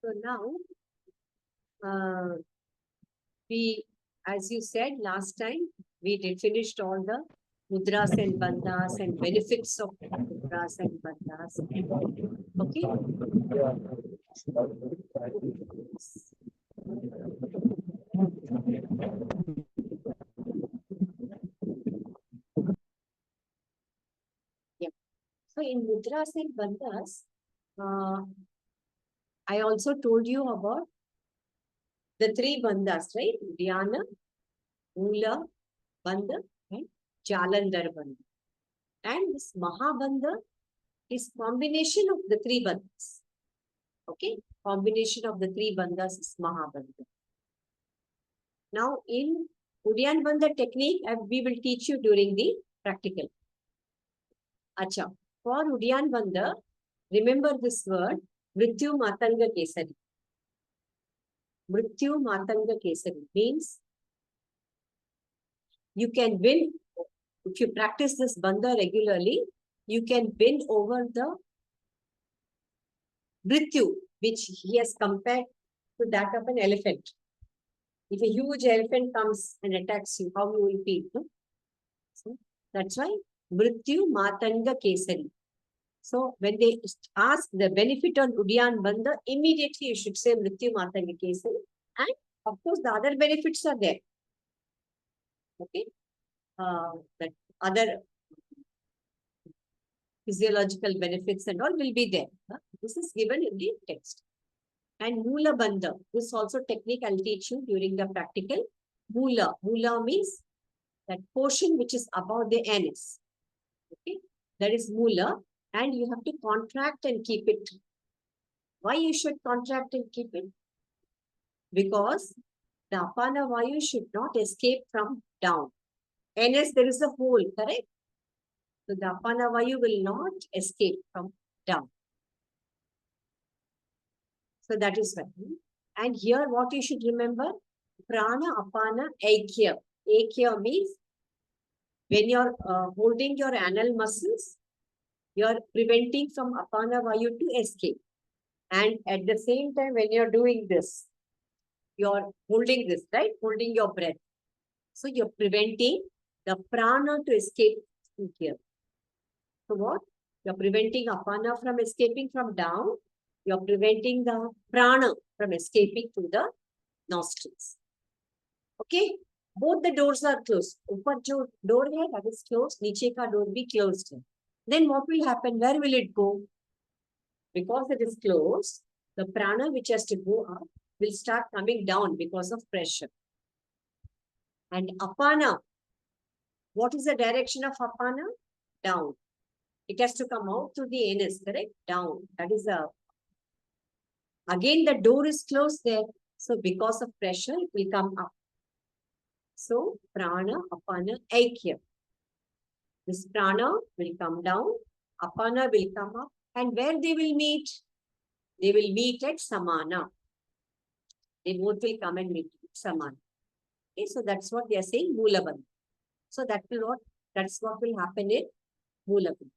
So now, as you said last time, we did finished all the mudras and bandhas and benefits of mudras and bandhas. Okay. Yeah. So in mudras and bandhas, I also told you about the three bandhas, right? Dhyana, Mula Bandha, and Jalandhar Bandha. And this Mahabandha is combination of the three bandhas. Okay, combination of the three bandhas is Mahabandha. Now in Udyan Bandha technique, we will teach you during the practical. Acha, for Udyan Bandha, remember this word, Mrityu Matanga Kesari. Mrityu Matanga Kesari means you can win, if you practice this bandha regularly, you can win over the Mrityu, which he has compared to that of an elephant. If a huge elephant comes and attacks you, how you will feel? No? So that's why Mrityu Matanga Kesari. So when they ask the benefit on Udyan Bandha, immediately you should say Mrityu Matanga Kesari. And of course, the other benefits are there. Okay. That other physiological benefits and all will be there. This is given in the text. And Mula Bandha, this also technique I'll teach you during the practical. Mula. Mula means that portion which is above the anus. Okay. That is Mula. And you have to contract and keep it. Why you should contract and keep it? Because the Apana Vayu should not escape from down. Anus, there is a hole, correct? So the Apana Vayu will not escape from down. So that is why. And here what you should remember, Prana Apana Aikya. Aikya means when you're holding your anal muscles, you're preventing from Apana Vayu to escape. And at the same time, when you're doing this, you're holding this, right? Holding your breath. So you're preventing the prana to escape here. So what? You're preventing Apana from escaping from down. You're preventing the prana from escaping to the nostrils. Okay? Both the doors are closed. Upar jo door hai, that is closed. Niche ka door be closed. Then what will happen? Where will it go? Because it is closed, the prana which has to go up will start coming down because of pressure. And Apana, what is the direction of Apana? Down. It has to come out through the anus, correct? Down. That is a. Again, the door is closed there. So because of pressure, it will come up. So prana, apana, aikya. This prana will come down, apana will come up. And where they will meet? They will meet at samana. They both will come and meet at samana. Okay, so that's what they are saying, Mula Bandha. So that's what will happen in Mula Bandha.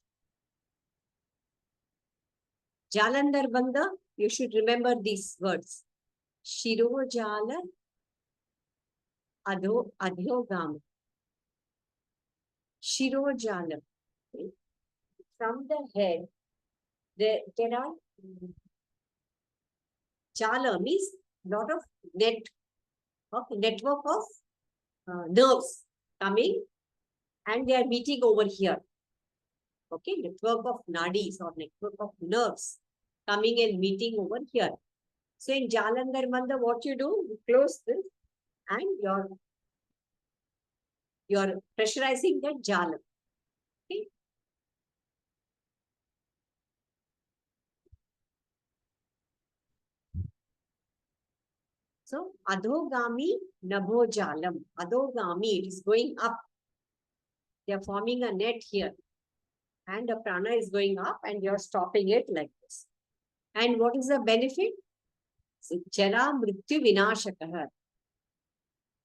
Jalandhar Bandha, you should remember these words. Shiro Jala Adhyogam. Shiro Jala. Okay. From the head, there are Jala means lot of network of nerves coming and they are meeting over here. Okay, network of nadis or network of nerves coming and meeting over here. So in Jalandhar Bandha, what you do? You close this and you're pressurizing that jala. Okay. So adhogami nabho jalam. Adhogami, it is going up. They are forming a net here. And the prana is going up and you're stopping it like this. And what is the benefit? So, Jara Mrityu Vinashakah.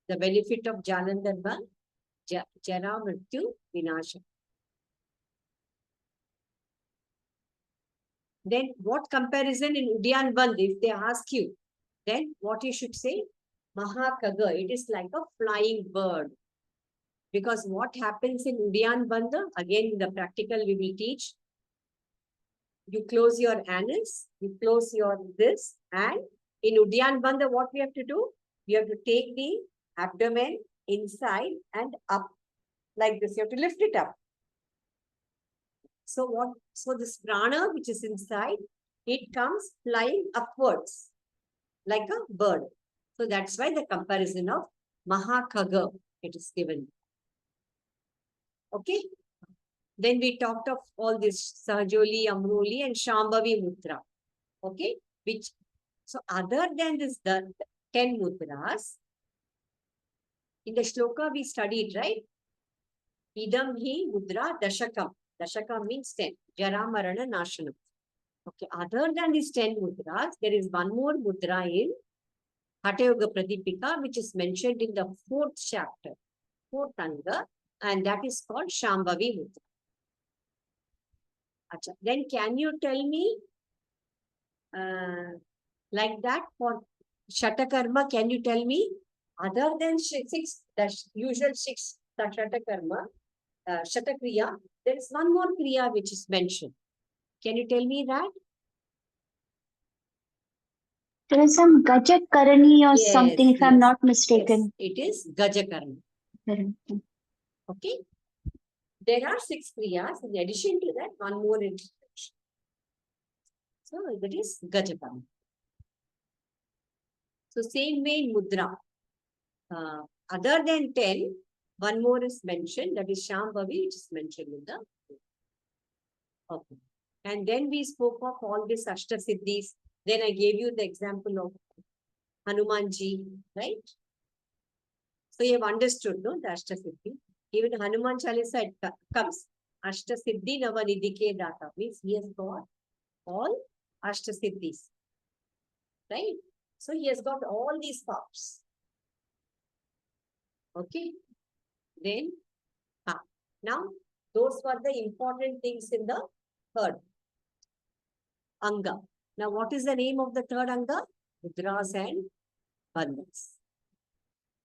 The benefit of Jalandhar Bandha, Jara Mrityu Vinashakah. Then what comparison in Udyan Bandh, if they ask you, then what you should say? Mahakaga, it is like a flying bird. Because what happens in Udyan Bandh, again in the practical we will teach, you close your anus, you close your this, and in Udyan Bandh, what we have to do? We have to take the abdomen inside and up like this. You have to lift it up. So what? So this prana which is inside, it comes flying upwards like a bird. So that's why the comparison of Mahakaga it is given. Okay. Then we talked of all this Sahajoli, Amroli, and Shambhavi Mudra. Okay. Which so other than this the 10 mudras, in the shloka we studied, right? Idam hi mudra dashakam. Dashakam means 10. Jara Marana Nashanam. Okay. Other than these 10 mudras, there is one more mudra in Hatha Yoga Pradipika, which is mentioned in the 4th chapter, 4th anga, and that is called Shambhavi Mudra. Achha. Then can you tell me, like that for Shatakarma, can you tell me, other than the usual 6 Shatakarma, Shatakriya, there is one more Kriya which is mentioned. Can you tell me that? There is some Gajakarani or Yes, something, if I'm not mistaken. Yes, it is Gajakarma. Okay. There are 6 Kriyas. In addition to that, one more introduction. So that is Gajakarma. So same way in Mudra. Other than 10, one more is mentioned. That is Shambhavi, which is mentioned in the. Okay. And then we spoke of all these Ashtasiddhis. Then I gave you the example of Hanumanji, right? So you have understood, no, the Ashtasiddhi. Even Hanuman Chalisa comes. Ashtasiddhi Navanidike Data means he has got all Ashtasiddhis. Right? So he has got all these powers. Okay. Then, now those were the important things in the 3rd Anga. Now, what is the name of the 3rd Anga? Mudras and Bandhas.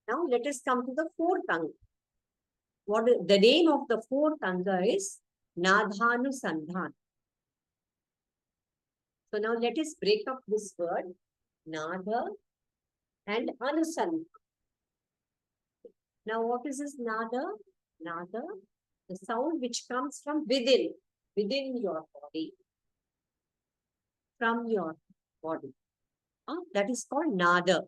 Now, let us come to the 4th Anga. The name of the 4th Anga is Nadanusandhn. So, now let us break up this word, Nada and Anusandhan. Now, what is this Nada? Nada, the sound which comes from within your body. From your body. That is called Nada.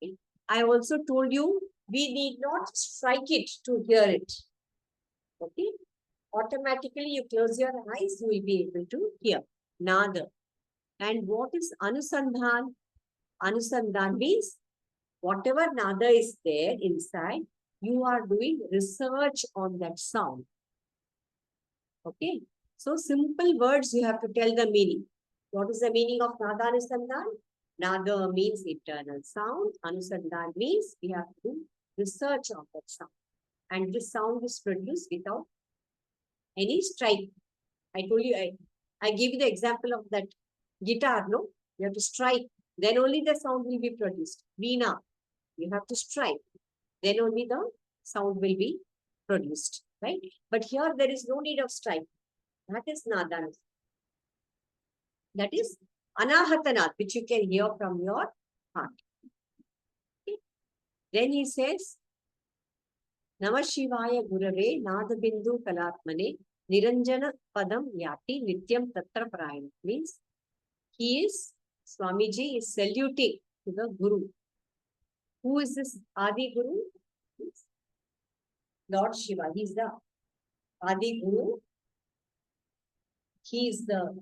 Okay. I also told you, we need not strike it to hear it. Okay. Automatically, you close your eyes, you will be able to hear. Nada. And what is Anusandhan? Anusandhan means whatever Nada is there inside, you are doing research on that sound. Okay. So simple words, you have to tell the meaning. What is the meaning of Nadanusandhn? Nada means eternal sound. Anusandhan means we have to do research on that sound. And this sound is produced without any strike. I told you, I give you the example of that guitar, no? You have to strike. Then only the sound will be produced. Veena, you have to strike. Then only the sound will be produced. Right? But here there is no need of strike. That is Nadan. That is Anahatanat, which you can hear from your heart. Okay. Then he says, Namah Shivaya Gurave Nadabindu Kalatmane Niranjana Padam Yati Nityam Tatra Prayana. Means he is, Swamiji is saluting to the Guru. Who is this Adi Guru? Lord Shiva. He is the Adi Guru. He is the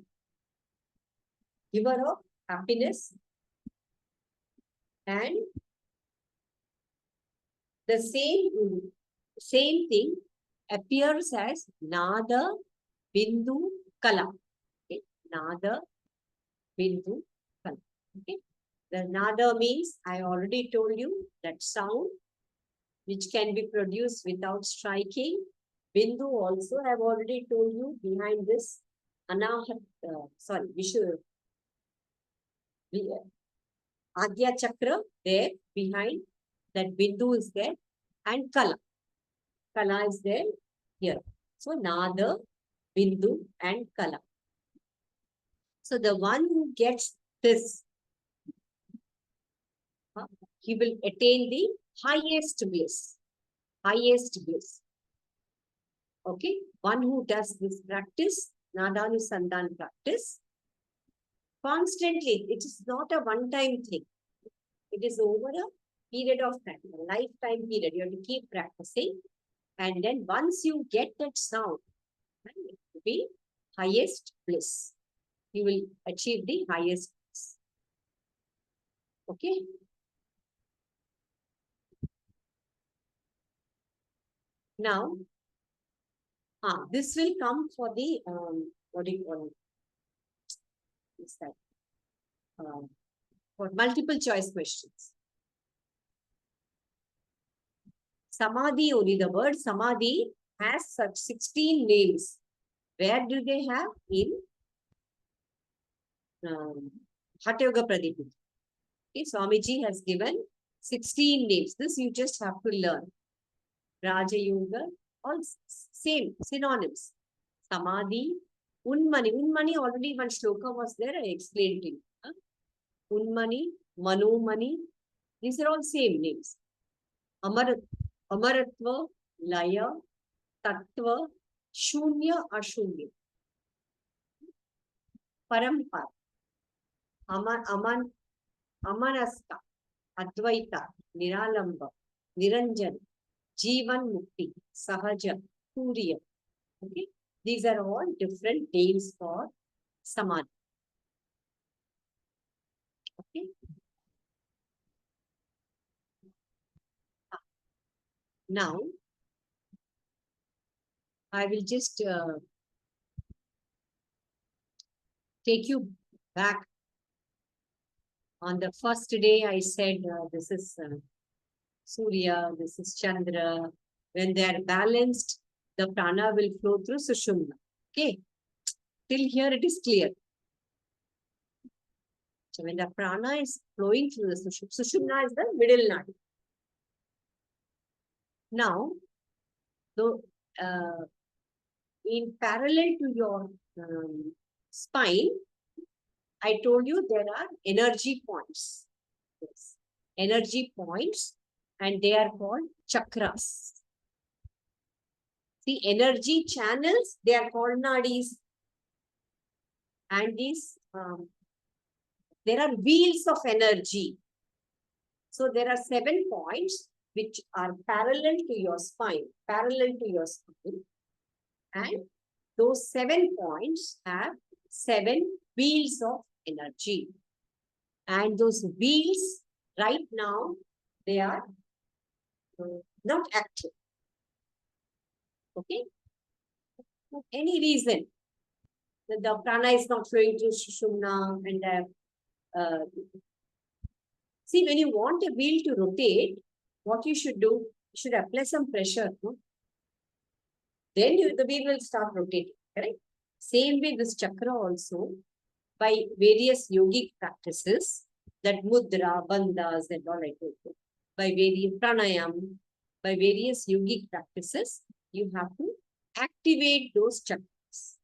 giver of happiness. And the same thing appears as Nada Bindu Kala. Okay. Nada Bindu Kala. Okay. The Nada means, I already told you, that sound which can be produced without striking. Bindu also, I have already told you, behind this Anahat, sorry, Vishu, Adya Chakra there behind, that Bindu is there, and Kala. Kala is there here. So Nada, Bindu, and Kala. So the one who gets this, he will attain the highest bliss. Highest bliss. Okay? One who does this practice, Nadanusandhn practice, constantly, it is not a one-time thing. It is over a period of time, a lifetime period. You have to keep practicing. And then once you get that sound, it will be highest bliss. You will achieve the highest bliss. Okay? Now, this will come for the, what do you call it? Is that? For multiple choice questions. Samadhi only, the word Samadhi has such 16 names. Where do they have? In Hatha Yoga Pradipika. Okay, Swamiji has given 16 names. This you just have to learn. Raja Yoga, all same, synonyms. Samadhi, Unmani. Unmani, already one shloka was there, I explained to you. Unmani, Manomani, these are all same names. Amaratva, Laya, Tattva, Shunya, Ashunya. Parampara, Amanaska, Advaita, Niralamba, Niranjan, Jivan Mukti, Sahaja, Turiya. Okay? These are all different names for Samadhi. Okay? Now, I will just take you back. On the first day, I said this is Surya, this is Chandra. When they are balanced, the prana will flow through Sushumna. Okay? Till here it is clear. So when the prana is flowing through the Sushumna is the middle nadi. Now, so, in parallel to your spine, I told you there are energy points. Yes. Energy points, and they are called chakras. The energy channels, they are called nadis. And these, there are wheels of energy. So there are 7 points which are parallel to your spine, and those 7 points have 7 wheels of energy. And those wheels, right now, they are not active. Okay? For any reason, the prana is not flowing to Sushumna, and see, when you want a wheel to rotate, what you should do, you should apply some pressure. No? Then the wheel will start rotating. Correct? Same way, this chakra also, by various yogic practices, that mudra, bandhas, and all I told you, by various pranayam, by various yogic practices, you have to activate those chakras.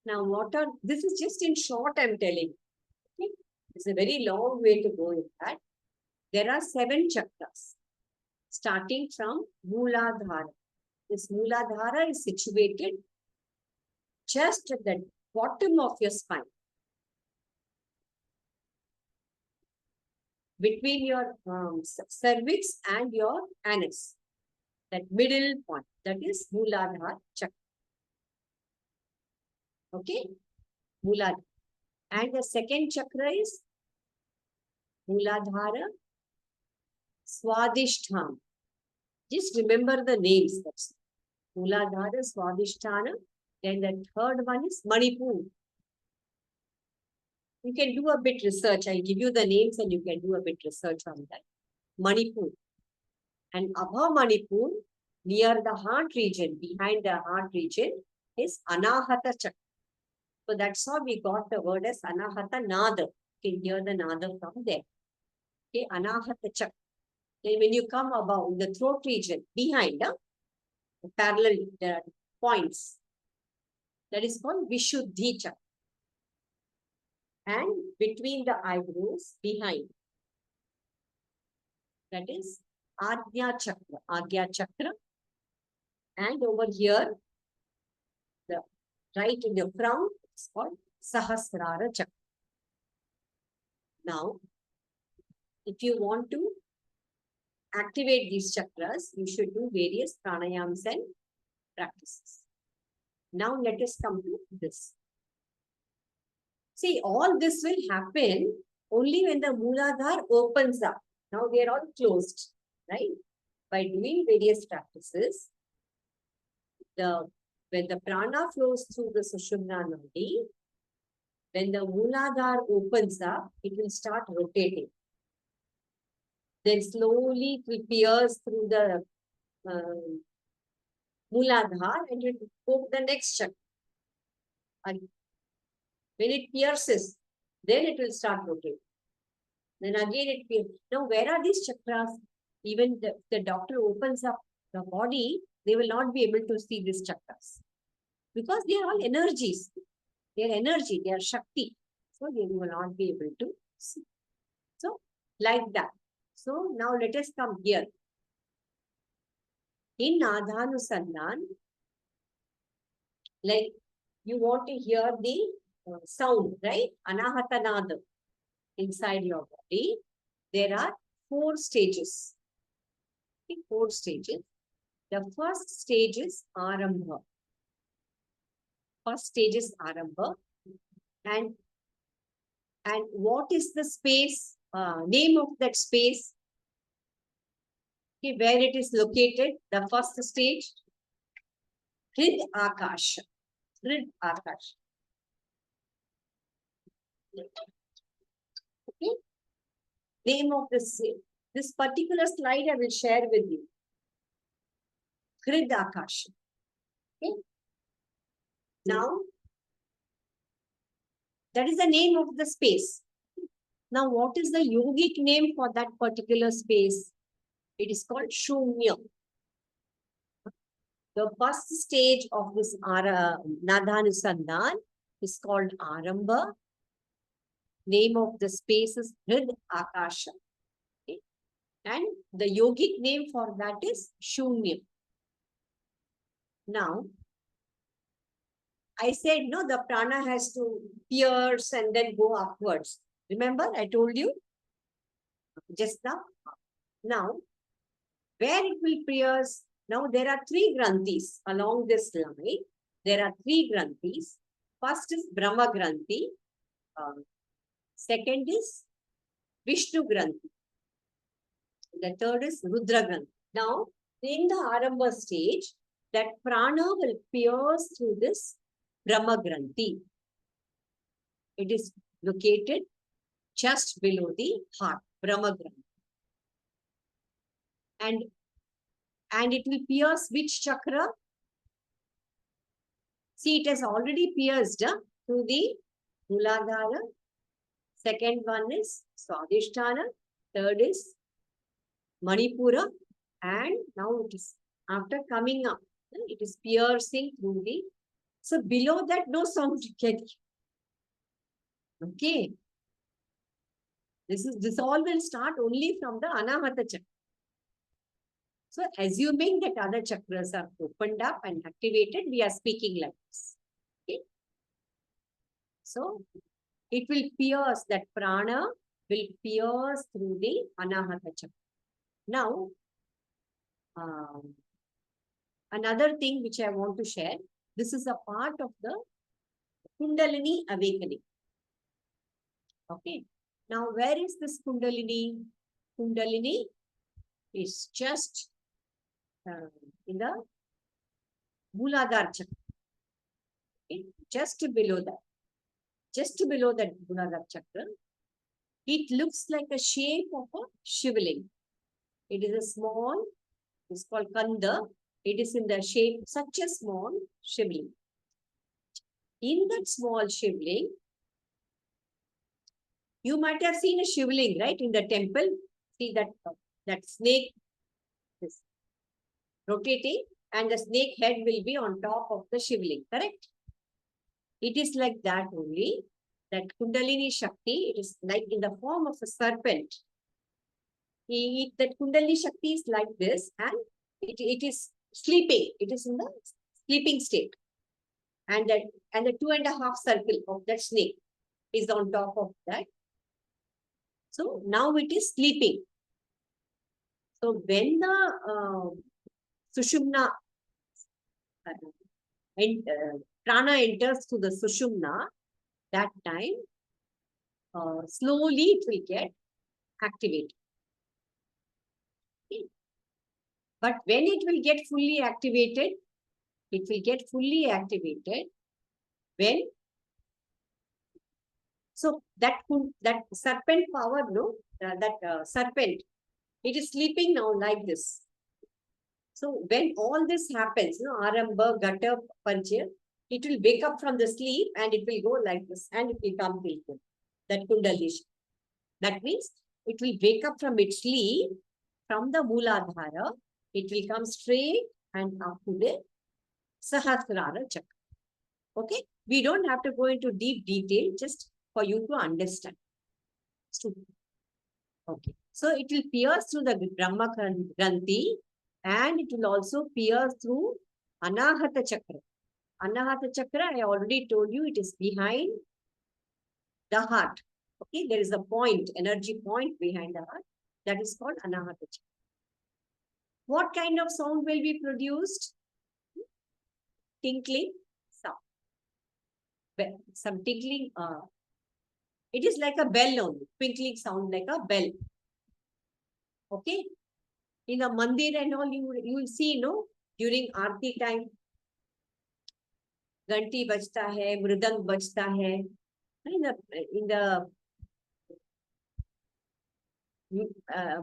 Now, this is just in short, I'm telling you. Okay? It's a very long way to go in that. There are 7 chakras, starting from Mooladhara. This Mooladhara is situated just at the bottom of your spine. Between your cervix and your anus. That middle point, that is Mooladhara chakra. Okay? Mooladhara. And the second chakra is Mooladhara Swadhisthana. Just remember the names. That's Mooladhara Swadhisthana. Then the third one is Manipur. You can do a bit research. I give you the names and you can do a bit research on that. Manipur. And above Manipur, near the heart region, behind the heart region, is Anahata Chakra. So that's how we got the word as Anahata Nada. You can hear the Nada from there. Okay, Anahata Chakra. Then when you come above the throat region, behind, parallel points, that is called Vishuddhi Chakra. And between the eyebrows, behind, that is Agnya Chakra. Agnya Chakra. And over here, the right in the crown, it's called Sahasrara Chakra. Now, if you want to activate these chakras, you should do various pranayams and practices. Now, let us come to this. See, all this will happen only when the Mooladhara opens up. Now, they are all closed, right? By doing various practices, when the prana flows through the Sushumna Nadi, when the Mooladhara opens up, it will start rotating. Then slowly it will pierce through the Mooladhara and it will go to the next chakra. And when it pierces, then it will start rotating. Then again it pierces. Now, where are these chakras? Even the doctor opens up the body, they will not be able to see these chakras. Because they are all energies. They are energy, they are Shakti. So they will not be able to see. So, like that. So, now let us come here. In Nadanusandhn, like you want to hear the sound, right? Anahata Nada inside your body. There are 4 stages. Okay, 4 stages. The first stage is Arambha. First stage is Arambha. And what is the space, name of that space? Okay, where it is located, the first stage, Hrid Akash. Hrid Akash. Okay. Name of this particular slide I will share with you. Hrid Akash. Okay. Now, that is the name of the space. Now, what is the yogic name for that particular space? It is called Shunya. The first stage of this Nadanusandhn is called Arambha. Name of the space is Hrid Akasha. Okay. And the yogic name for that is Shunya. Now, I said, no, the prana has to pierce and then go upwards. Remember, I told you just now. Now, where it will pierce? Now, there are 3 granthis along this line. There are 3 granthis. First is Brahma Granthi. Second is Vishnu Granthi. The third is Rudra Granthi. Now, in the Arambha stage, that prana will pierce through this Brahma Granthi. It is located just below the heart, Brahma Granthi. And it will pierce which chakra? See, it has already pierced through the Mooladhara. Second one is Swadhisthana. Third is Manipura. And now it is, after coming up, it is piercing through the, so below that no sound you can hear. Okay. This all will start only from the Anahata chakra. So, assuming that other chakras are opened up and activated, we are speaking like this. Okay. So, it will pierce, that prana will pierce through the Anahata chakra. Now, another thing which I want to share, this is a part of the Kundalini awakening. Okay. Now, where is this Kundalini? Kundalini is just in the Mooladhara chakra. Okay. Just below that Mooladhara chakra, it looks like a shape of a shivling. It is a small, it's called Kanda. It is in the shape, such a small shivling. In that small shivling, you might have seen a shivling, right, in the temple. See that snake is rotating, and the snake head will be on top of the shivling, correct? It is like that only. That Kundalini Shakti, it is like in the form of a serpent. That Kundalini Shakti is like this, and it is sleeping. It is in the sleeping state. And the 2.5 circle of that snake is on top of that. So now it is sleeping. So when the Sushumna prana enters to the Sushumna, that time slowly it will get activated. Okay. But when it will get fully activated, when so that serpent power, no, serpent, it is sleeping now like this. So when all this happens, Arambha, Gata, Pancha, it will wake up from the sleep and it will go like this and it will come to that Kundalini. That means it will wake up from its sleep, from the Mooladhara, it will come straight and up to the Sahasrara Chakra. Okay? We don't have to go into deep detail, just for you to understand. Okay. So it will pierce through the Brahma Granthi and it will also pierce through Anahata Chakra. Anahata Chakra, I already told you, it is behind the heart. Okay, there is a point, energy point behind the heart. That is called Anahata Chakra. What kind of sound will be produced? Tinkling sound. Some tinkling, it is like a bell only, twinkling sound like a bell. Okay? In a mandir and all, you will see, no? During Aarti time, Ganti bajta hai, Mridang bajta hai. In the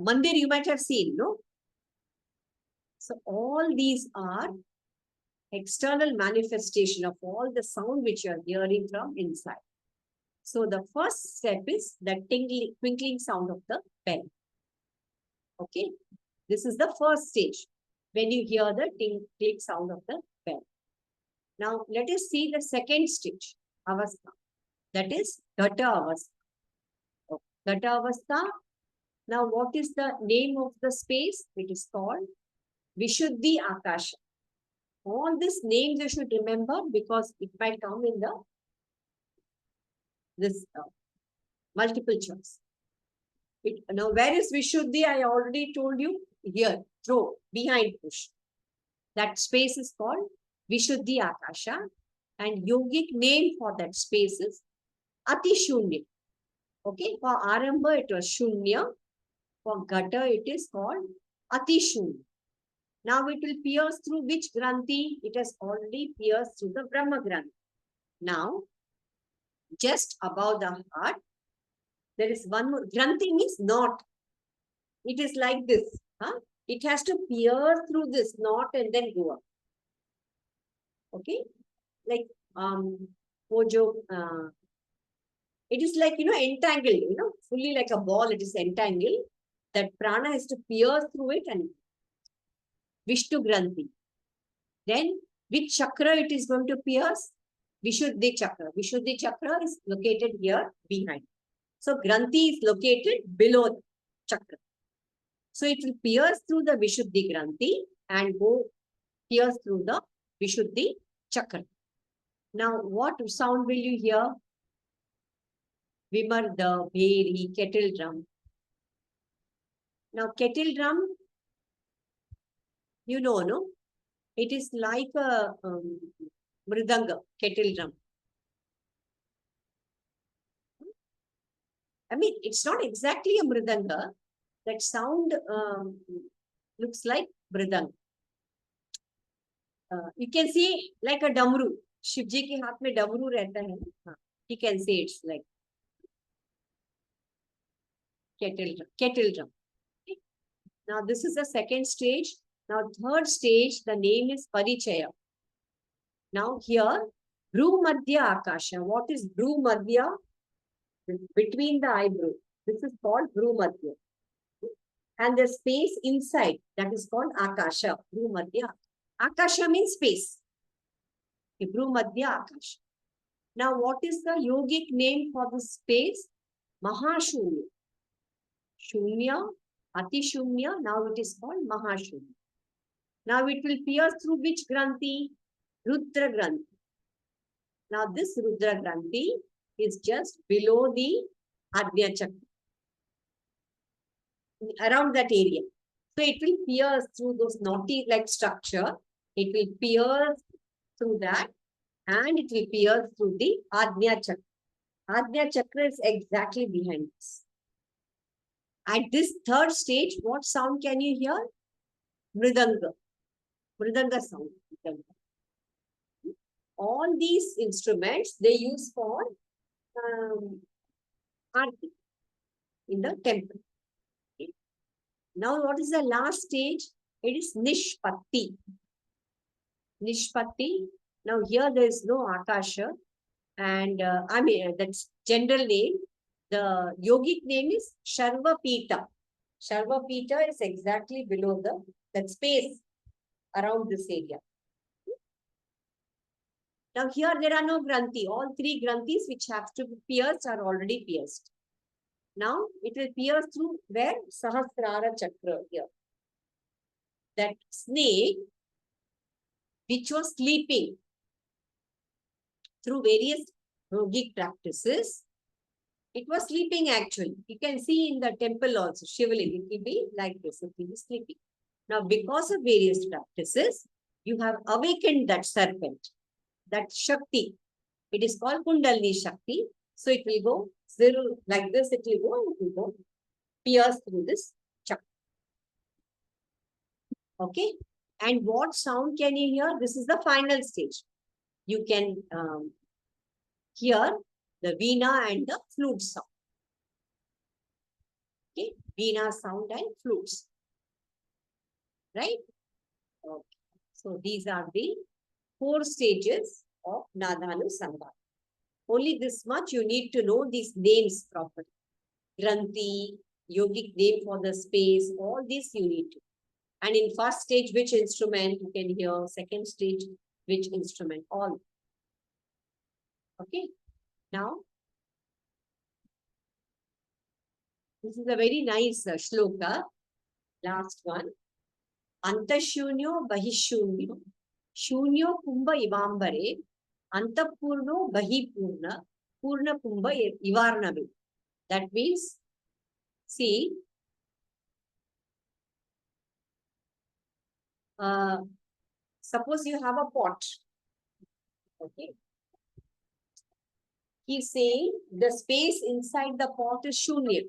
mandir, you might have seen, no? So all these are external manifestation of all the sound which you are hearing from inside. So the first step is the twinkling sound of the bell. Okay, this is the first stage when you hear the tinkling sound of the bell. Now let us see the second stage, Avastha. That is Gata Avastha. Gata Avastha. Now what is the name of the space? It is called Vishuddhi Akasha. All these names you should remember because it might come in this multiple choice. Now, where is Vishuddhi? I already told you here, throw, behind push. That space is called Vishuddhi Akasha, and yogic name for that space is Ati Shunya. Okay, for Arambha it was Shunya, for Gata it is called Ati Shunya. Now it will pierce through which Granthi? It has already pierced through the Brahma Granthi. Now, just above the heart, there is one more. Granthi means knot. It is like this. Huh? It has to pierce through this knot and then go up. Okay? Like, Pojo, it is like, entangled, fully like a ball, it is entangled. That prana has to pierce through it and Vishnu Granthi. Then, which chakra it is going to pierce? Vishuddhi Chakra. Vishuddhi Chakra is located here behind. So, Granthi is located below the chakra. So, it will pierce through the Vishuddhi Granthi and go pierce through the Vishuddhi Chakra. Now, what sound will you hear? Vimarda, Bheri, kettle drum. Now, kettle drum, no? It is like a mridanga, kettle drum. I mean, it's not exactly a mridanga. That sound looks like mridanga. You can see like a damru. Shivji ke haath mein damru rehta hai. You can say it's like kettle drum. Okay. Now, this is the second stage. Now, third stage, the name is Parichaya. Now, here, Bhrumadhya Akasha. What is Bhrumadhya? Between the eyebrow. This is called Bhrumadhya. And the space inside, that is called Akasha. Bhrumadhya. Akasha means space. Bhrumadhya Akasha. Now, what is the yogic name for the space? Mahashunya. Shunya, Atishunya. Now it is called Mahashunya. Now it will pierce through which Granthi? Rudra Granthi. Now this Rudra Granthi is just below the Ajna Chakra. Around that area. So it will pierce through those knotty-like structure. It will pierce through that and it will pierce through the Ajna Chakra. Ajna Chakra is exactly behind this. At this third stage, what sound can you hear? Mridanga. Mridanga sound. All these instruments they use for Aarti in the temple. Okay. Now, what is the last stage? It is Nishpatti. Nishpatti. Now, here there is no Akasha. And that's general name. The yogic name is Sharvapita. Sharvapita is exactly below that space around this area. Now here there are no Granthi. All three Granthis which have to be pierced are already pierced. Now it will pierce through where? Sahasrara Chakra here. That snake which was sleeping through various yogic practices, it was sleeping actually. You can see in the temple also, Shivaling, it will be like this, it will be sleeping. Now, because of various practices, you have awakened that serpent, that Shakti. It is called Kundalini Shakti. So, it will go zero, like this, it will go, pierce through this chakra. Okay. And what sound can you hear? This is the final stage. You can hear the veena and the flute sound. Okay, veena sound and flutes. Right? Okay. So these are the 4 stages of Nadanusandhn. Only this much you need to know these names properly. Granthi, yogic name for the space, all these you need to. And in first stage, which instrument you can hear, second stage, which instrument, all. Okay. Now, this is a very nice shloka. Last one. Antashunyo bahishunyo. Shunyo kumbha ivambare. Antapurno bahipurna. Purna kumbha ivarnave. That means, see, suppose you have a pot. Okay. He's saying the space inside the pot is shunya.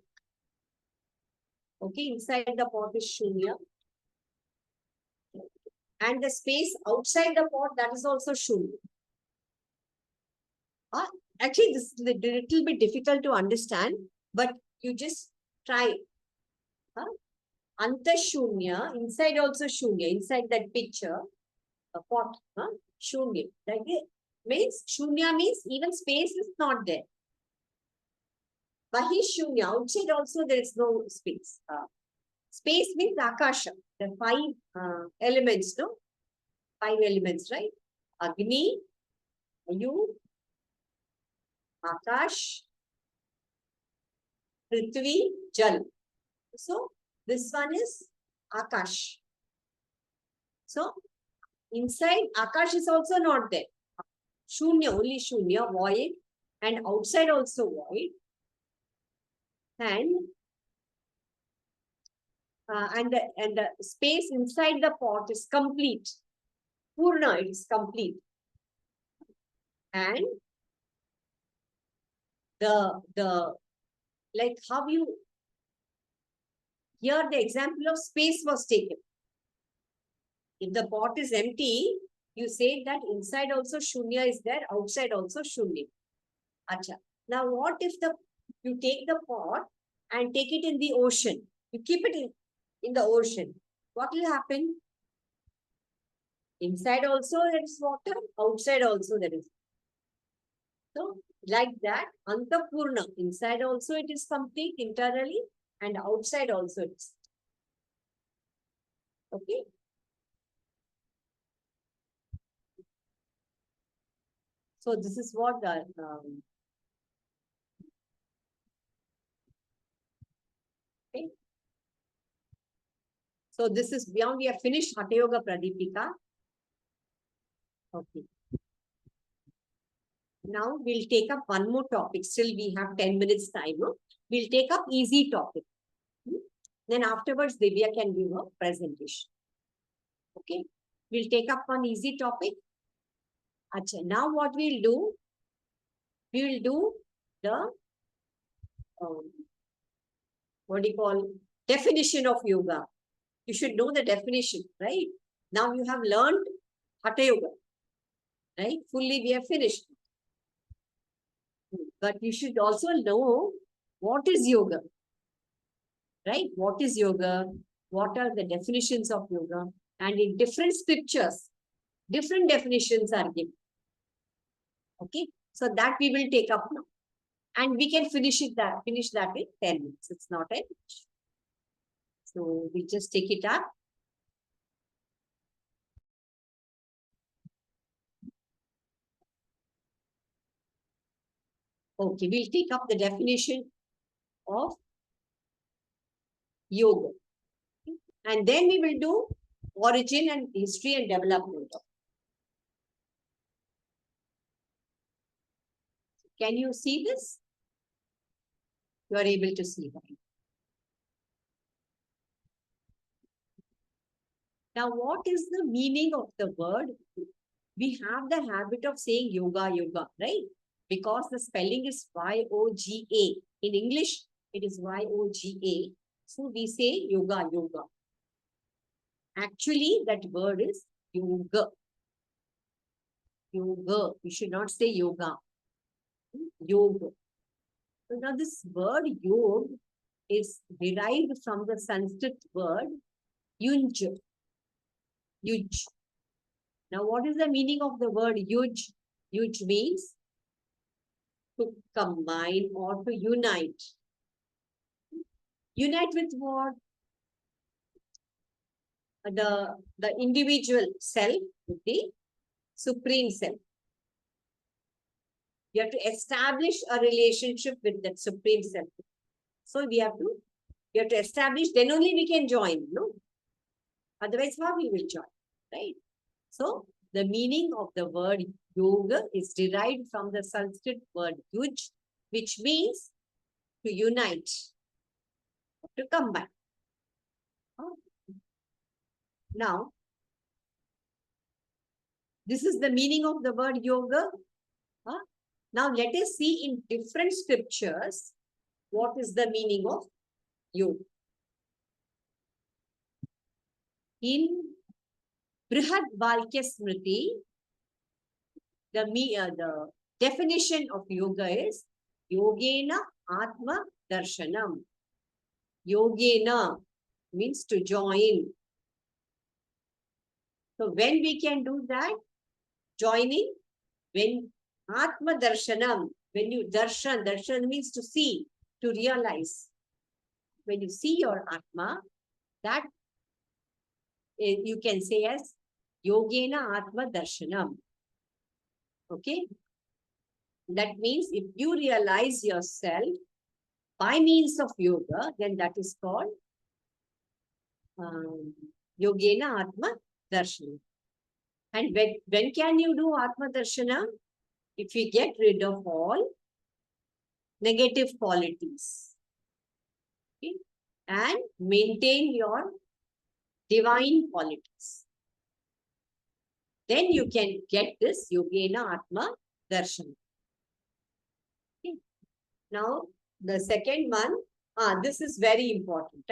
Okay, inside the pot is shunya. And the space outside the pot, that is also shunya. Actually, this is a little bit difficult to understand, but you just try. Anta shunya, inside also shunya, inside that picture, a pot, shunya. Like it means, shunya means even space is not there. Bahi shunya, outside also there is no space. Space means akasha, the 5 elements, no? 5 elements, right? Agni, Vayu, Akash, Prithvi, Jal. So, this one is Akash. So, inside Akash is also not there. Shunya, only Shunya, void. And outside also void. And the space inside the pot is complete. Purna, it is complete. And like how you, here the example of space was taken. If the pot is empty, you say that inside also shunya is there, outside also shunya. Acha. Now what if you take the pot and take it in the ocean? You keep it in the ocean. What will happen? Inside also there is water, outside also there is. So, like that, Antapurna, inside also it is complete internally and outside also it is. Okay. So, this is what the okay. So, this is beyond, we have finished Hatha Yoga Pradipika. Okay. Now, we'll take up one more topic. Still, we have 10 minutes time. No? We'll take up easy topic. Then afterwards, Divya can give a presentation. Okay. We'll take up one easy topic. Achha, now what we'll do, we will do the, what do you call, definition of yoga. You should know the definition, right? Now you have learned Hatha Yoga, right? Fully we have finished. But you should also know what is yoga, right? What is yoga? What are the definitions of yoga? And in different scriptures, different definitions are given. Okay, so that we will take up now. And we can finish that in 10 minutes. It's not a issue. So we just take it up. Okay, we'll take up the definition of yoga. And then we will do origin and history and development. Can you see this? You are able to see that. Now, what is the meaning of the word? We have the habit of saying yoga, yoga, right? Because the spelling is Y-O-G-A. In English, it is Y-O-G-A. So we say yoga, yoga. Actually, that word is yoga. Yoga. You should not say yoga. Yoga. So now this word yoga is derived from the Sanskrit word yunj. Yuj. Now, what is the meaning of the word yuj? Yuj means to combine or to unite. Unite with what? The individual self with the supreme self. You have to establish a relationship with that supreme self. So we have to establish, then only we can join, no? Otherwise, how we will join, right? So the meaning of the word yoga is derived from the Sanskrit word yuj, which means to unite, to combine. Now, this is the meaning of the word yoga. Now, let us see in different scriptures what is the meaning of yoga. In Brihad Valkya Smriti, the definition of yoga is Yogena Atma Darshanam. Yogena means to join. So when we can do that, joining, when Atma Darshanam, when you darshan means to see, to realize. When you see your Atma, that you can say as Yogena Atma Darshanam. Okay? That means if you realize yourself by means of yoga, then that is called Yogena Atma Darshanam. And when can you do Atma Darshanam? If you get rid of all negative qualities, okay, and maintain your divine qualities, then you can get this Yogena Atma Darshanam. Okay. Now, the second one, this is very important.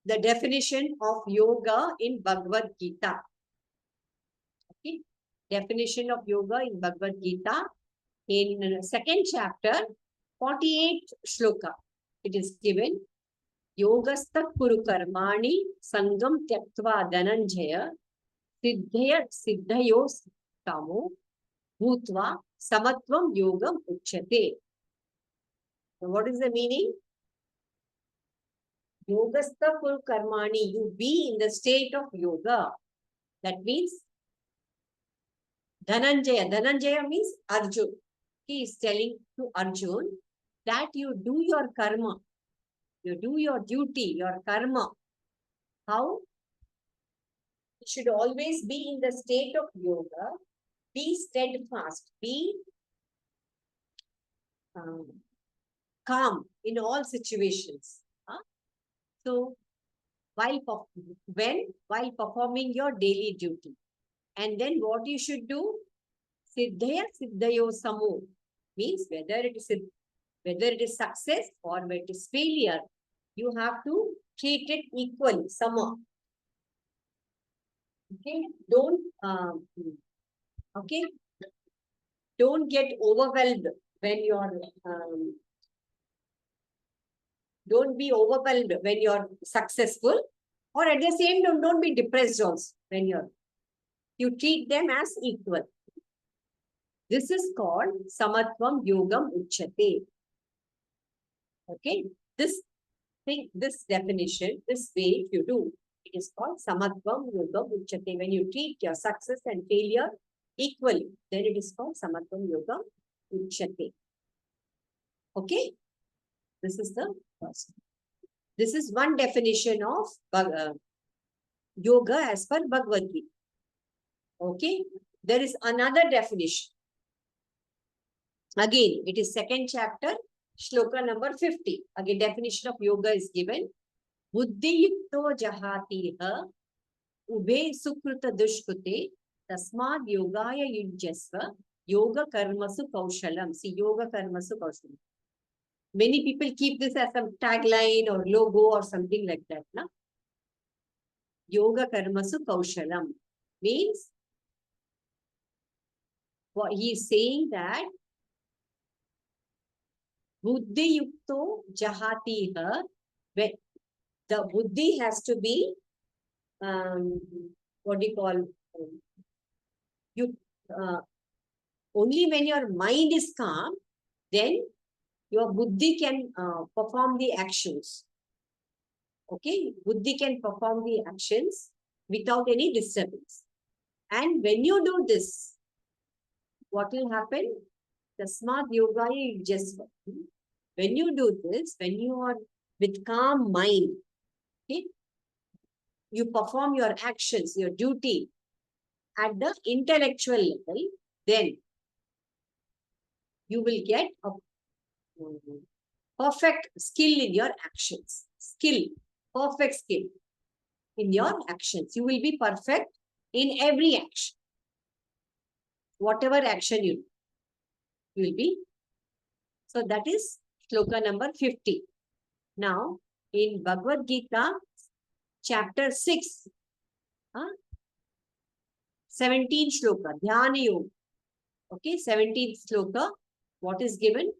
The definition of yoga in Bhagavad Gita. Okay. Definition of yoga in Bhagavad Gita in second chapter, 48th shloka. It is given, Yogastat Kuru Karmani Sangam Tyaktva Dhananjaya Siddhayo Tamo Bhutva Samatvam yogam uchyate. Now, what is the meaning? Yogastha full karmani. You be in the state of yoga. That means Dhananjaya. Dhananjaya means Arjun. He is telling to Arjun that you do your karma. You do your duty, your karma. How? You should always be in the state of yoga. Be steadfast. Be calm in all situations. So, while performing your daily duty. And then what you should do? Siddhaya siddhayo samo. Means whether it is success or whether it is failure, you have to treat it equally, sama. Okay, don't get overwhelmed when you're don't be overwhelmed when you're successful, or at the same time don't be depressed also when you treat them as equal. This is called samatvam yogam uchyate. Okay, this definition, this way if you do, it is called samatvam yogam uchyate. When you treat your success and failure equally, then it is called samatvam yogam uchyate. Okay, this is the first. This is one definition of yoga as per Bhagavad Gita. Okay, there is another definition. Again, it is second chapter, shloka number 50. Again, definition of yoga is given. Buddhi yukto jahatiha ube sukruta dushkute tasmad yogaya yujyasva yoga karmasu kaushalam. See, yoga karmasu kaushalam. Many people keep this as some tagline or logo or something like that. Na? Yoga karmasu kaushalam means what he is saying that Buddhi yukto jahatiha, the buddhi has to be what do you call only when your mind is calm, then your buddhi can perform the actions. Okay, buddhi can perform the actions without any disturbance. And when you do this, what will happen? Tasmad yogaya yujyasva. When you do this, when you are with calm mind, okay, you perform your actions, your duty at the intellectual level, then you will get a perfect skill in your actions. Perfect skill in your actions. You will be perfect in every action. Whatever action you do, you will be. So that is shloka number 50. Now, in Bhagavad Gita, chapter 6, 17 shloka, Dhyana Yoga. Okay, 17th shloka, what is given?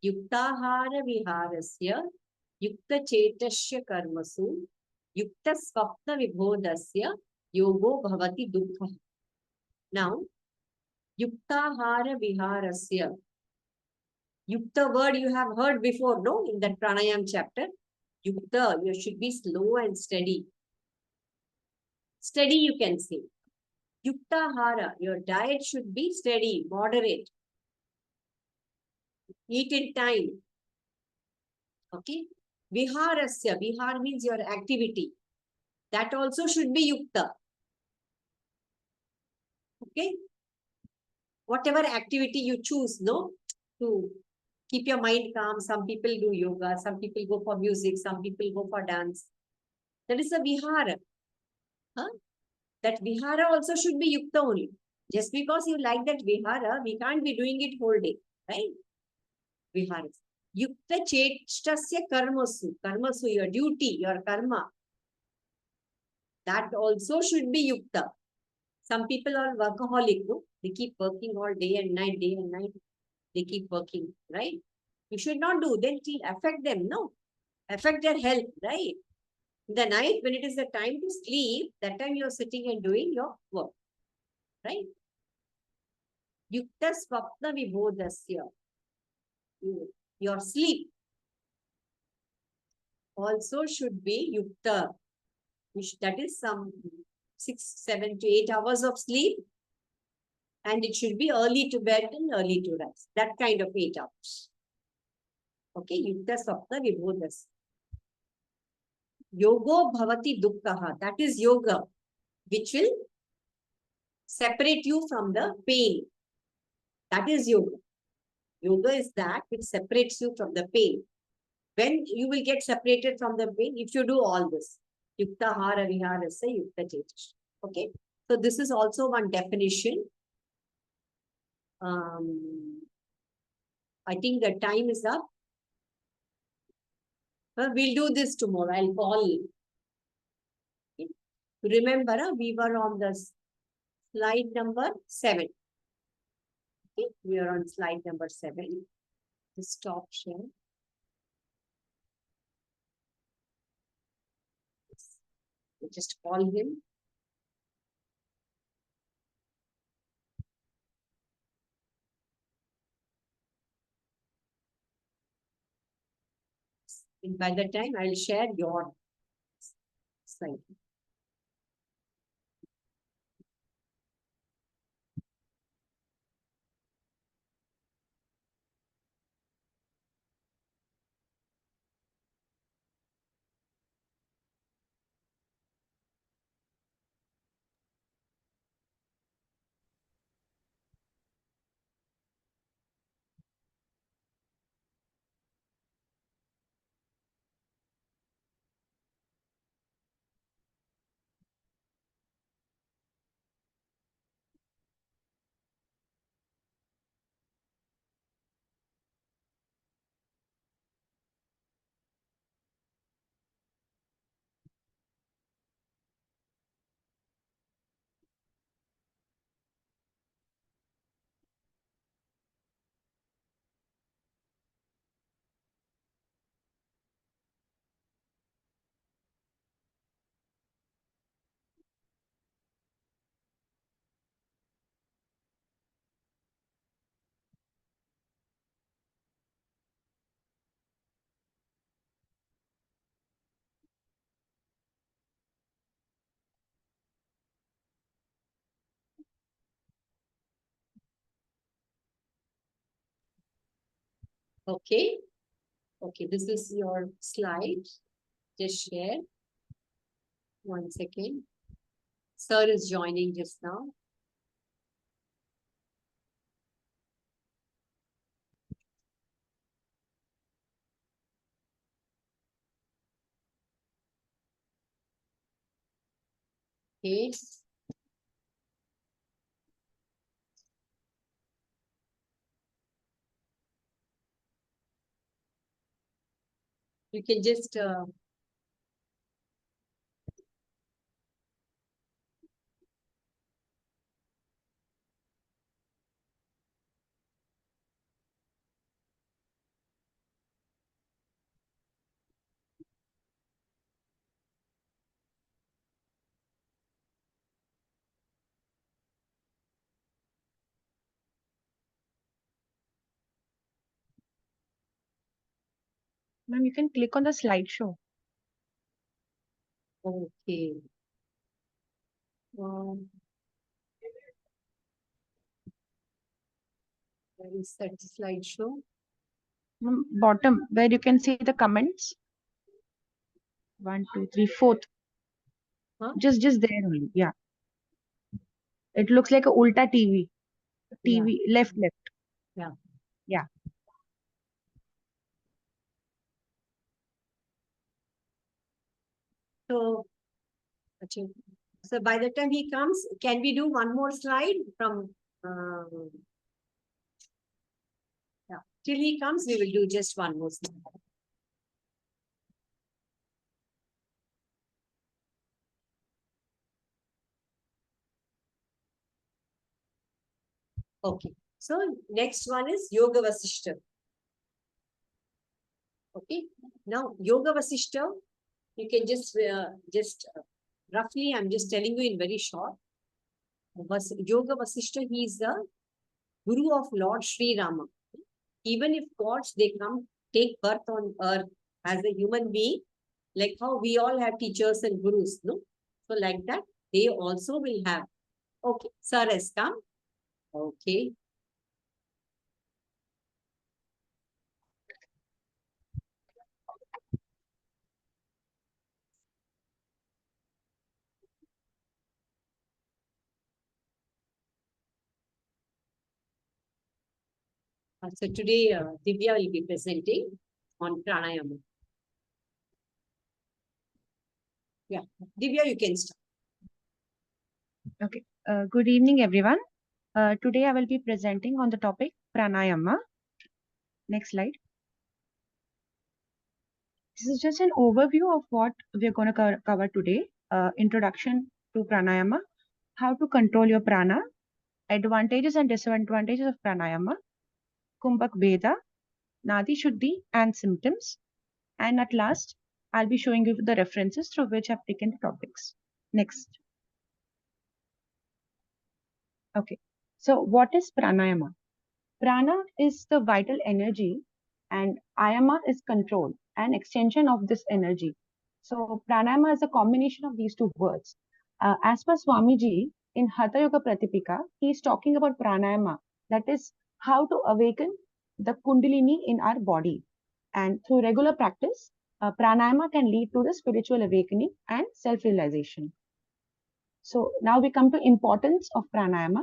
Yuktahara viharasya, yukta chetasya karmasu, yukta swapna vibhodasya, yogo bhavati dukkha. Now, yuktahara viharasya. Yukta word you have heard before, no? In that pranayam chapter. Yukta, you should be slow and steady. Steady, you can say. Yuktahara, your diet should be steady, moderate. Eat in time. Okay. Viharasya, vihar means your activity. That also should be yukta. Okay. Whatever activity you choose, no? To keep your mind calm. Some people do yoga, some people go for music, some people go for dance. That is a vihara. Huh? That vihara also should be yukta only. Just because you like that vihara, we can't be doing it whole day, right? Vihara. Yukta chetasya karmasu. Karmasu, your duty, your karma. That also should be yukta. Some people are workaholic, no? They keep working all day and night. They keep working, right? You should not do. Then it will affect them, no? Affect their health, right? In the night, when it is the time to sleep, that time you are sitting and doing your work, right? Yukta Swapna Vibodhasya. Your sleep also should be Yukta. That is some 6, 7 to 8 hours of sleep. And it should be early to bed and early to rise. That kind of 8 hours. Okay, Yukta Swapna Vibodhasya. Yogo Bhavati Dukkha. That is yoga, which will separate you from the pain. That is yoga. Yoga is that which separates you from the pain. When you will get separated from the pain, if you do all this. Yukta Hara Viharasya Yukta Chetish. Okay. So this is also one definition. I think the time is up. We'll do this tomorrow. I'll call you. Okay. Remember, we were on the slide number 7. Okay. We are on slide number 7. Just stop share. Just call him. And by the time I'll share your slide. Okay. Okay, this is your slide. Just share. 1 second. Sir is joining just now. Okay. You can just Ma'am, you can click on the slideshow. okay. Where is that slideshow? Ma'am, bottom where you can see the comments. 1, 2, 3, 4th. Huh? Just there only. Yeah. It looks like a Ulta TV. TV left. Yeah. Yeah. So, so by the time he comes, can we do one more slide from yeah. Till he comes, we will do just one more slide. Okay. So next one is Yoga Vasishta. Okay. Now Yoga Vasishta, you can just roughly, I'm just telling you in very short. Yoga Vasishta, he is the Guru of Lord Sri Rama. Even if gods, they come, take birth on earth as a human being, like how we all have teachers and gurus, no? So like that, they also will have. Okay, sir has come. Okay. So today, Divya will be presenting on pranayama. Yeah, Divya, you can start. Okay. Good evening, everyone. Today I will be presenting on the topic pranayama. Next slide. This is just an overview of what we're going to cover today. Introduction to pranayama, how to control your prana, advantages and disadvantages of pranayama, kumbhak bheda, nadi shuddhi and symptoms. And at last, I'll be showing you the references through which I've taken the topics. Next. Okay. So what is pranayama? Prana is the vital energy and ayama is control and extension of this energy. So pranayama is a combination of these two words. As per Swamiji in Hatha Yoga Pratipika, he is talking about pranayama, that is how to awaken the kundalini in our body. And through regular practice, pranayama can lead to the spiritual awakening and self-realization. So now we come to importance of pranayama.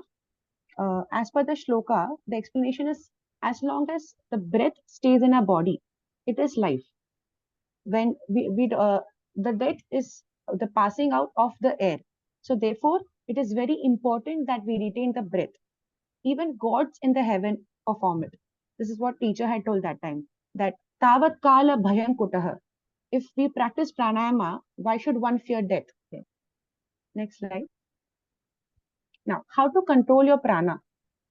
As per the shloka, the explanation is as long as the breath stays in our body, it is life. When the death is the passing out of the air. So therefore, it is very important that we retain the breath. Even gods in the heaven perform it. This is what teacher had told that time, that tavat kala bhayam kutaha. If we practice pranayama, why should one fear death? Okay. Next slide. Now, how to control your prana?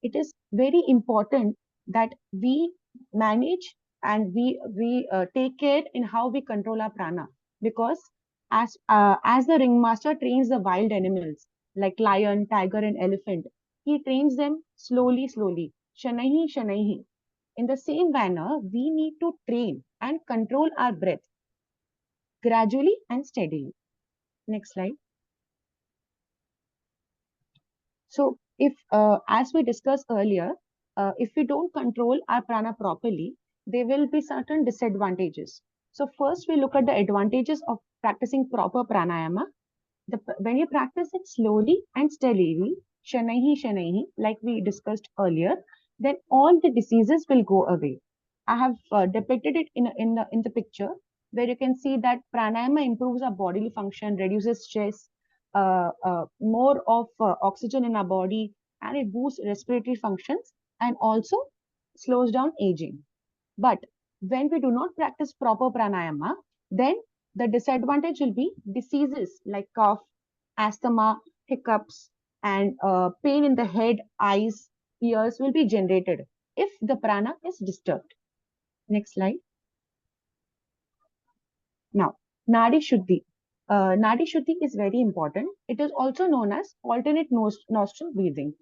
It is very important that we manage and we take care in how we control our prana, because as the ringmaster trains the wild animals like lion, tiger, and elephant, he trains them slowly, shanaihi shanaihi. In the same manner, we need to train and control our breath gradually and steadily. Next slide. So if, as we discussed earlier, if we don't control our prana properly, there will be certain disadvantages. So first we look at the advantages of practicing proper pranayama. When you practice it slowly and steadily, shanaihi, like we discussed earlier, then all the diseases will go away. I have depicted it in the picture where you can see that pranayama improves our bodily function, reduces stress, more of oxygen in our body, and it boosts respiratory functions and also slows down aging. But when we do not practice proper pranayama, then the disadvantage will be diseases like cough, asthma, hiccups, and pain in the head, eyes, ears will be generated if the prana is disturbed. Next slide. Now, Nadi Shuddhi. Nadi Shuddhi is very important. It is also known as alternate nostril breathing.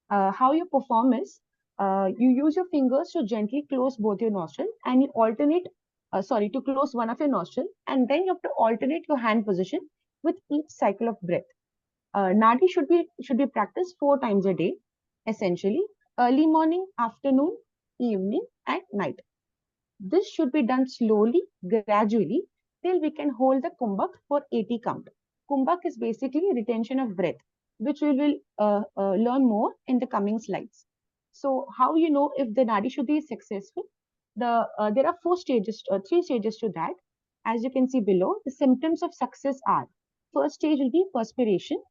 How you perform is, you use your fingers to gently close both your nostrils and you alternate, to close one of your nostrils, and then you have to alternate your hand position with each cycle of breath. Nadi should be practiced 4 times a day, essentially early morning, afternoon, evening, and night. This should be done slowly, gradually, till we can hold the kumbhak for 80 count. Kumbhak is basically retention of breath, which we will learn more in the coming slides. So how you know if the Nadi Shuddhi is successful? There are 3 stages to that. As you can see below, the symptoms of success are, first stage will be perspiration.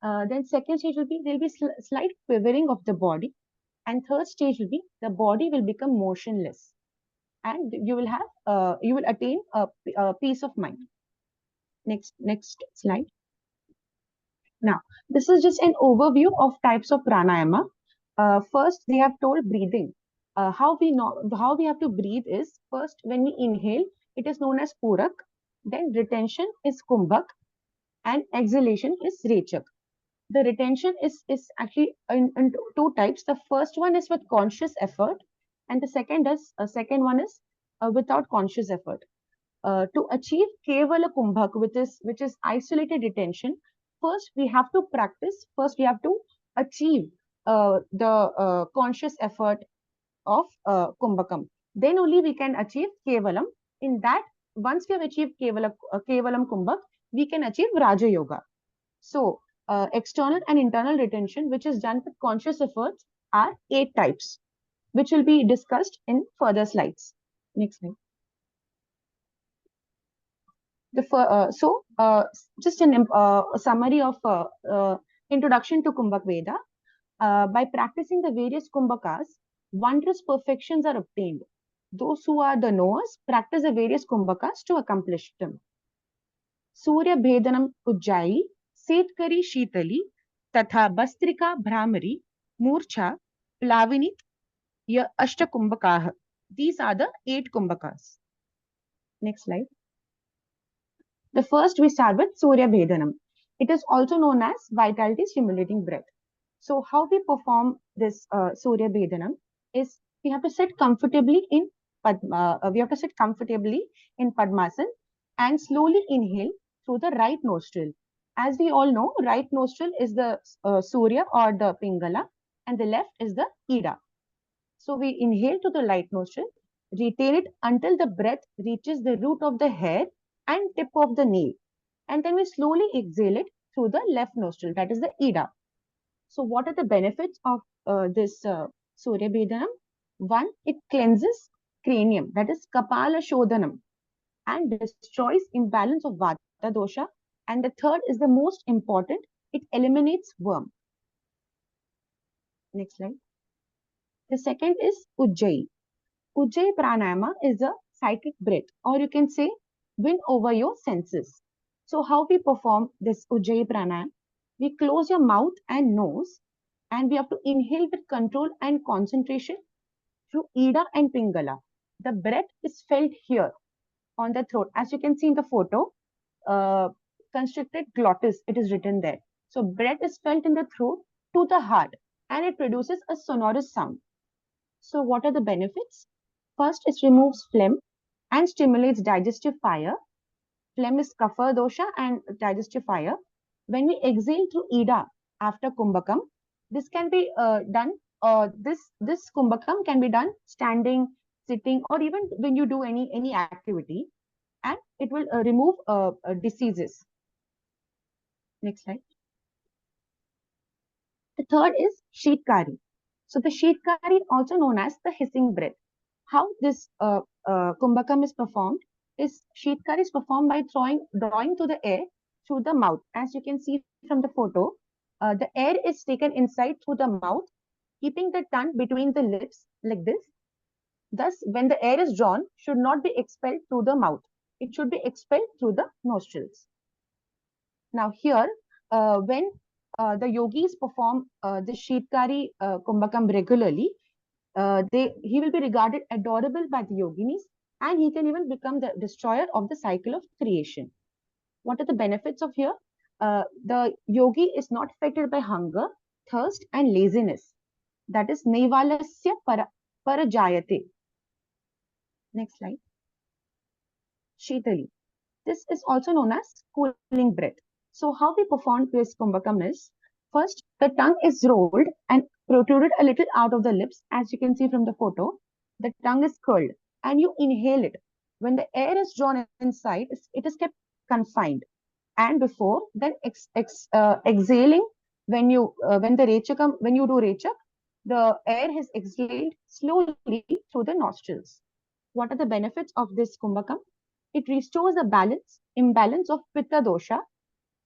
Then second stage will be, there will be slight quivering of the body. And third stage will be, the body will become motionless and you will have you will attain a peace of mind. Next slide. Now this is just an overview of types of pranayama. First they have told breathing. How we have to breathe is, first when we inhale, it is known as purak, then retention is kumbhak, and exhalation is rechak. the retention is actually in two types. The first one is with conscious effort, and the second one is without conscious effort. To achieve Kevala Kumbhak, which is isolated retention, first we have to practice. First we have to achieve the conscious effort of Kumbhakam. Then only we can achieve Kevalam. In that, once we have achieved Kevalam Kumbhak, we can achieve Raja Yoga. So, external and internal retention, which is done with conscious efforts, are 8 types, which will be discussed in further slides. Next slide. Just a summary of introduction to Kumbhak Veda. By practicing the various Kumbhakas, wondrous perfections are obtained. Those who are the knowers practice the various Kumbhakas to accomplish them. Surya Bhedanam Ujjayi, Setkari Shitali, Tatha Bastrika Brahmari, Murcha, Plavinit, Ya Ashta Kumbhakaha. These are the 8 Kumbhakas. Next slide. The first we start with Surya Bhedanam. It is also known as vitality stimulating breath. So how we perform this Surya Bhedanam is we have to sit comfortably in Padmasan and slowly inhale through the right nostril. As we all know, right nostril is the Surya or the Pingala, and the left is the Ida. So we inhale to the right nostril, retain it until the breath reaches the root of the hair and tip of the nail, and then we slowly exhale it through the left nostril, that is the Ida. So what are the benefits of this Surya Bhedanam? One, it cleanses cranium, that is Kapala Shodhanam, and destroys imbalance of Vata dosha. And the third is the most important, it eliminates worm. Next slide. The second is Ujjayi. Ujjayi Pranayama is a psychic breath, or you can say win over your senses. So how we perform this Ujjayi Pranayama? We close your mouth and nose, and we have to inhale with control and concentration through Ida and Pingala. The breath is felt here on the throat. As you can see in the photo, constricted glottis, it is written there. So breath is felt in the throat to the heart, and it produces a sonorous sound. So what are the benefits? First, it removes phlegm and stimulates digestive fire. Phlegm is kapha dosha and digestive fire. When we exhale through Ida after Kumbhakam, this can be done. This Kumbhakam can be done standing, sitting, or even when you do any activity, and it will remove diseases. Next slide. The third is Sheetkari. So the Sheetkari, also known as the hissing breath. How this Kumbhakam is performed is Sheetkari is performed by drawing to the air through the mouth. As you can see from the photo, the air is taken inside through the mouth, keeping the tongue between the lips like this. Thus, when the air is drawn, should not be expelled through the mouth. It should be expelled through the nostrils. Now here, when the yogis perform the Sheetkari Kumbhakam regularly, he will be regarded adorable by the yoginis, and he can even become the destroyer of the cycle of creation. What are the benefits of here? The yogi is not affected by hunger, thirst, and laziness. That is Naivalasya Parajayate. Next slide. Shitali. This is also known as cooling breath. So how we perform this Kumbhakam is, first, the tongue is rolled and protruded a little out of the lips. As you can see from the photo, the tongue is curled and you inhale it. When the air is drawn inside, it is kept confined. And before then exhaling, when you do Rechak, the air is exhaled slowly through the nostrils. What are the benefits of this Kumbhakam? It restores the imbalance of Pitta dosha.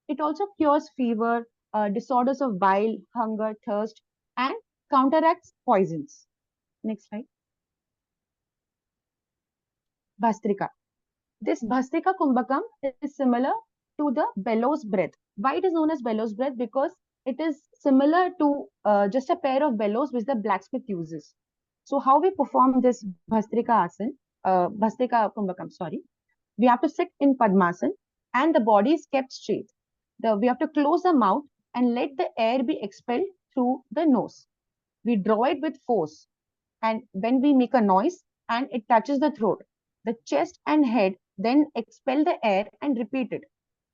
It also cures fever, disorders of bile, hunger, thirst, and counteracts poisons. Next slide. Bhastrika. This Bhastrika Kumbhakam is similar to the bellows breath. Why it is known as bellows breath? Because it is similar to just a pair of bellows which the blacksmith uses. So how we perform this Bhastrika Kumbhakam, sorry. We have to sit in Padmasan and the body is kept straight. We have to close the mouth and let the air be expelled through the nose. We draw it with force, and when we make a noise and it touches the throat, the chest and head then expel the air and repeat it.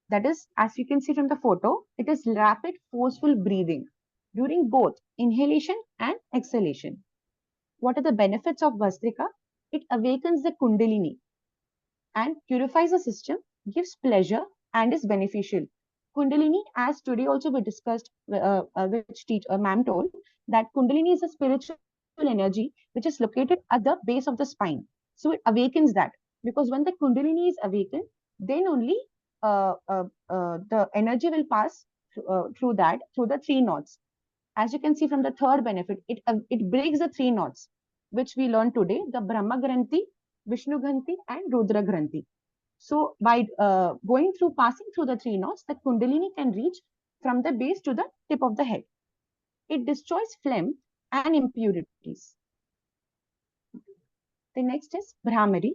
That is, as you can see from the photo, it is rapid, forceful breathing during both inhalation and exhalation. What are the benefits of Bhastrika? It awakens the Kundalini and purifies the system, gives pleasure, and is beneficial. Kundalini, as today also we discussed, which ma'am told, that Kundalini is a spiritual energy which is located at the base of the spine. So it awakens that, because when the Kundalini is awakened, then only the energy will pass through the three knots. As you can see from the third benefit, it breaks the three knots, which we learned today, the Brahma Granthi, Vishnu Granthi, and Rudra Granthi. So by passing through the three knots, the Kundalini can reach from the base to the tip of the head. It destroys phlegm and impurities. The next is Bhramari.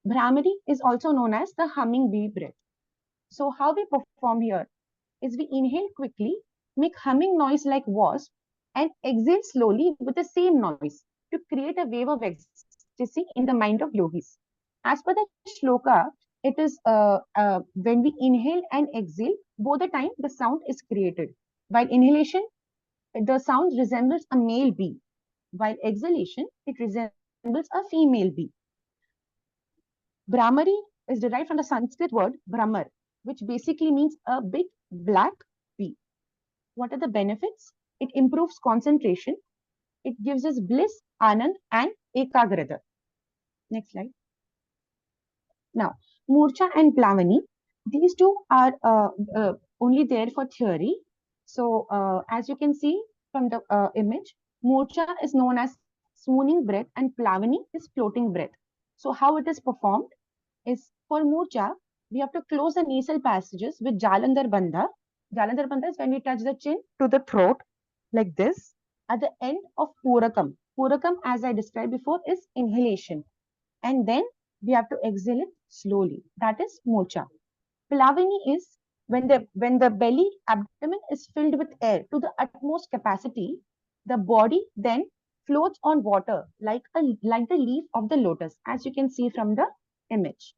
Bhramari is also known as the humming bee breath. So how we perform here is we inhale quickly, make humming noise like wasp, and exhale slowly with the same noise to create a wave of ecstasy in the mind of yogis. As per the shloka, it is when we inhale and exhale, both the time the sound is created. While inhalation, the sound resembles a male bee. While exhalation, it resembles a female bee. Brahmari is derived from the Sanskrit word Brahmar, which basically means a big black bee. What are the benefits? It improves concentration. It gives us bliss, anand, and ekagrata. Next slide. Now, Murcha and Plavani, these two are only there for theory. So, as you can see from the image, Murcha is known as swooning breath and Plavani is floating breath. So, how it is performed is, for Murcha, we have to close the nasal passages with Jalandhar Bandha. Jalandhar Bandha is when we touch the chin to the throat like this. At the end of Purakam. Purakam, as I described before, is inhalation. And then we have to exhale it slowly. That is Mocha. Plavani is when the belly abdomen is filled with air to the utmost capacity, the body then floats on water like the leaf of the lotus, as you can see from the image.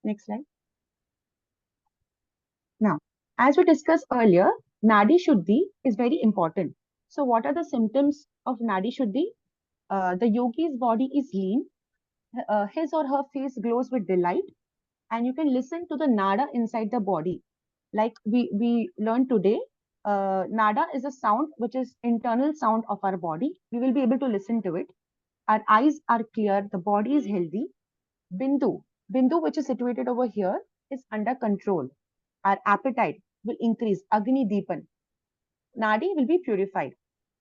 Next slide. Now, as we discussed earlier, Nadi Shuddhi is very important. So what are the symptoms of Nadi Shuddhi? The yogi's body is lean. His or her face glows with delight. And you can listen to the nada inside the body. Like we learned today, nada is a sound which is internal sound of our body. We will be able to listen to it. Our eyes are clear. The body is healthy. Bindu, which is situated over here, is under control. Our appetite will increase. Agni Deepan. Nadi will be purified.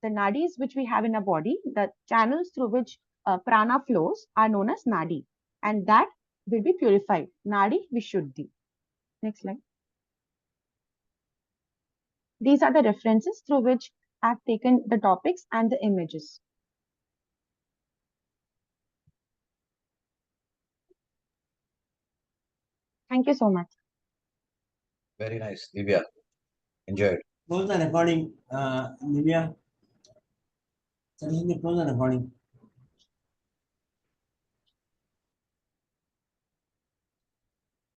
The nadis which we have in our body, the channels through which prana flows are known as nadi. And that will be purified. Nadi Vishuddhi. Next slide. These are the references through which I've taken the topics and the images. Thank you so much. Very nice, Divya. Enjoyed. Close the recording, Divya. Close the recording.